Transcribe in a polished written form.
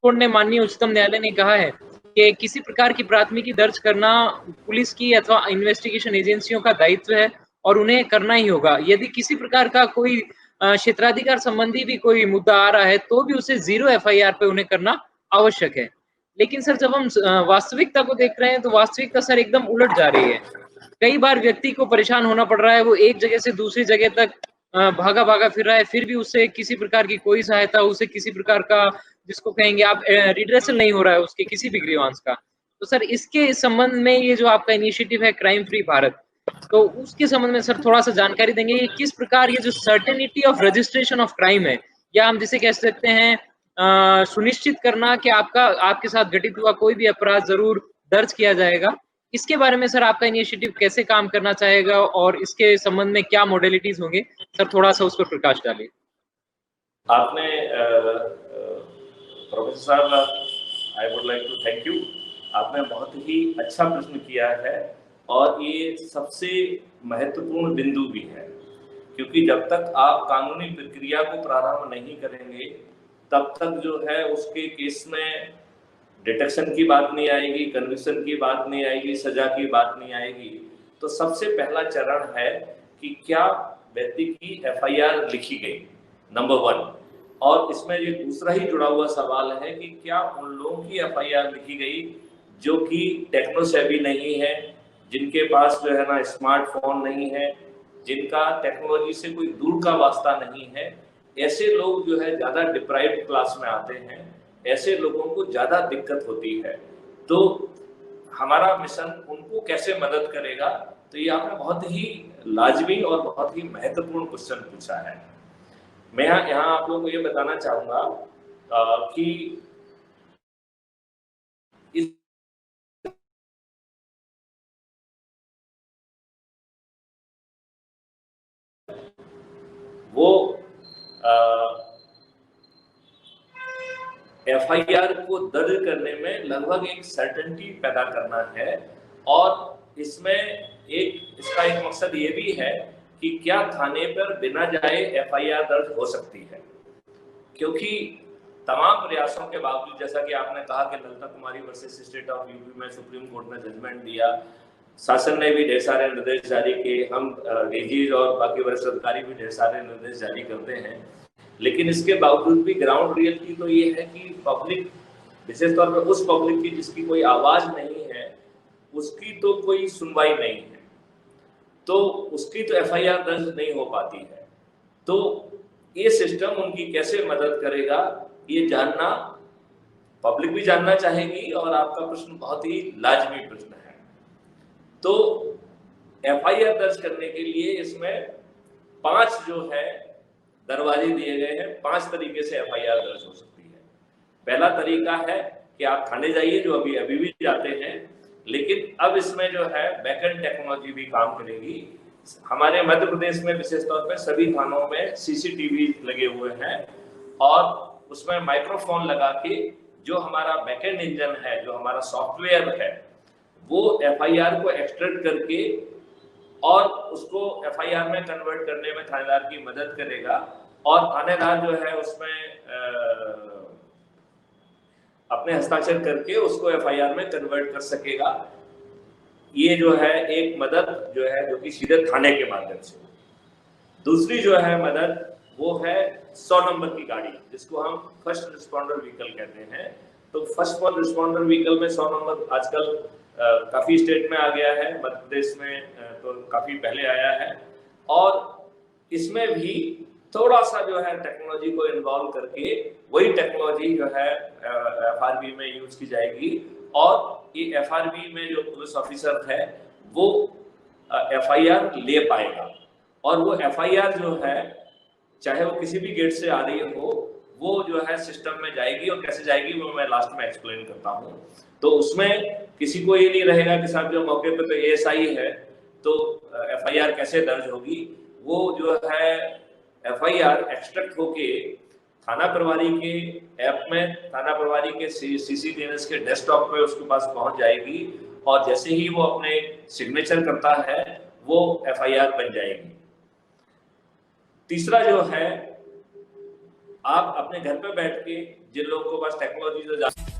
Court ने, माननीय उच्चतम न्यायालय ने कहा है कि किसी प्रकार की प्राथमिकी दर्ज करना पुलिस की अथवा इन्वेस्टिगेशन एजेंसियों का दायित्व है और उन्हें करना ही होगा। यदि किसी प्रकार का कोई क्षेत्राधिकार संबंधी भी कोई मुद्दा आ रहा है, तो भी उसे 0 एफआईआर पे उन्हें करना आवश्यक है। लेकिन सर जब हम वास्तविकता को देख रहे हैं, तो वास्तविकता सर एकदम उलट जा रही है। कई बार व्यक्ति को परेशान होना पड़ रहा है, वो एक जगह से दूसरी जगह तक भागा-भागा फिर रहा है, फिर भी उससे किसी प्रकार की कोई सहायता, उसे किसी प्रकार का जिसको कहेंगे आप रिड्रेसल नहीं हो रहा है उसके किसी भी ग्रीवांस का। तो सर इसके संबंध में ये जो आपका इनिशिएटिव है क्राइम फ्री भारत, तो उसके संबंध में सर थोड़ा-सा जानकारी देंगे कि किस प्रकार ये जो certainty of registration of crime है, या हम जिसे कह सकते हैं सुनिश्चित करना कि आपके साथ घटित हुआ कोई भी अपराध ज़रूर दर्ज किया जाएगा। इसके बारे में सर आपका इनिशिएटिव कैसे काम करना चाहेगा और इसके संबंध में क्या मॉडलिटीज़ होंगे? सर थोड़ा-सा उस पर प्रकाश डालिए। आपने प्रोफेसर साहब, I would like to thank you. आपने बहुत ही अच्छा प्रश्न किया है और ये सबसे महत्वपूर्ण बिंदु भी है, क्योंकि जब तक आप कानूनी प्रक्रिया को प्रारंभ नहीं करेंगे तब तक जो है उसके केस में डिटेक्शन की बात नहीं आएगी, कन्विक्शन की बात नहीं आएगी, सजा की बात नहीं आएगी। तो सबसे पहला चरण है कि क्या व्यक्ति की एफआईआर लिखी गई, नंबर 1। और इसमें ये दूसरा ही जुड़ा हुआ सवाल है कि क्या उन लोगों की एफआईआर लिखी गई जो कि टेक्नो सेवी नहीं है, जिनके पास जो है ना स्मार्टफोन नहीं है, जिनका टेक्नोलॉजी से कोई दूर का वास्ता नहीं है। ऐसे लोग जो है ज्यादा डिप्राइव्ड क्लास में आते हैं, ऐसे लोगों को ज्यादा दिक्कत होती है। तो हमारा मिशन उनको कैसे मदद करेगा, तो ये आपने बहुत ही लाजमी और बहुत ही महत्वपूर्ण क्वेश्चन पूछा है। मैं यहाँ आप लोगों को ये बताना चाहूंगा कि इस वो एफआईआर को दर्ज करने में लगभग एक सर्टेनिटी पैदा करना है, और इसमें इसका एक मकसद ये भी है कि क्या थाने पर बिना जाए एफआईआर दर्ज हो सकती है। क्योंकि तमाम प्रयासों के बावजूद, जैसा कि आपने कहा कि ललिता कुमारी वर्सेस स्टेट ऑफ यूपी में सुप्रीम कोर्ट ने जजमेंट दिया, शासन ने भी ढेर सारे निर्देश जारी किए, हम डीजीज और बाकी वरिष्ठ अधिकारी भी ढेर सारे निर्देश जारी करते हैं, लेकिन इसके बावजूद भी ग्राउंड रियलिटी तो ये है कि पब्लिक, विशेष तौर पर उस पब्लिक की जिसकी कोई आवाज नहीं है, उसकी तो कोई सुनवाई नहीं है, तो उसकी तो एफआईआर दर्ज नहीं हो पाती है। तो ये सिस्टम उनकी कैसे मदद करेगा, ये जानना पब्लिक भी जानना चाहेगी, और आपका प्रश्न बहुत ही लाजमी प्रश्न है। तो एफआईआर दर्ज करने के लिए इसमें 5 जो है दरवाजे दिए गए हैं। 5 तरीके से एफआईआर दर्ज हो सकती है। पहला तरीका है कि आप थाने जाइए, जो अभी भी जाते हैं, लेकिन अब इसमें जो है बैकएंड टेक्नोलॉजी भी काम करेगी। हमारे मध्य प्रदेश में विशेष तौर पर सभी थानों में सीसीटीवी लगे हुए हैं, और उसमें माइक्रोफोन लगा के जो हमारा बैकएंड इंजन है, जो हमारा सॉफ्टवेयर है, वो एफआईआर को एक्सट्रैक्ट करके और उसको एफआईआर में कन्वर्ट करने में थानेदार की मदद करेगा, और थानेदार जो है उसमें अपने हस्ताक्षर करके उसको एफआईआर में कन्वर्ट कर सकेगा। ये जो है एक मदद जो है, जो कि सीधे थाने के माध्यम से। दूसरी जो है मदद, वो है 100 नंबर की गाड़ी, जिसको हम फर्स्ट रिस्पॉन्डर व्हीकल कहते हैं। तो फर्स्ट रिस्पॉन्डर व्हीकल में 100 नंबर आजकल काफी स्टेट में आ गया है, मध्य प्रदेश में तो काफी पहले आया है, और इसमें भी थोड़ा सा जो है टेक्नोलॉजी को इन्वॉल्व करके वही टेक्नोलॉजी जो है एफआरबी में यूज की जाएगी, और ये एफआरबी में जो पुलिस ऑफिसर है वो एफआईआर ले पाएगा, और वो एफआईआर जो है चाहे वो किसी भी गेट से आ रही हो, वो जो है सिस्टम में जाएगी, और कैसे जाएगी वो मैं लास्ट में एक्सप्लेन करता हूँ। तो उसमें किसी को ये नहीं रहेगा कि साहब जो मौके पे तो एएसआई है तो एफआईआर कैसे दर्ज होगी। वो जो है एफआईआर एक्सट्रैक्ट होके थाना प्रभारी के ऐप में, थाना प्रभारी के सीसीटीएनएस के डेस्कटॉप पे उसके पास पहुंच जाएगी, और जैसे ही वो अपने सिग्नेचर करता है वो एफआईआर बन जाएगी। तीसरा जो है, आप अपने घर पे बैठ के जिन लोगों के पास टेक्नोलॉजी से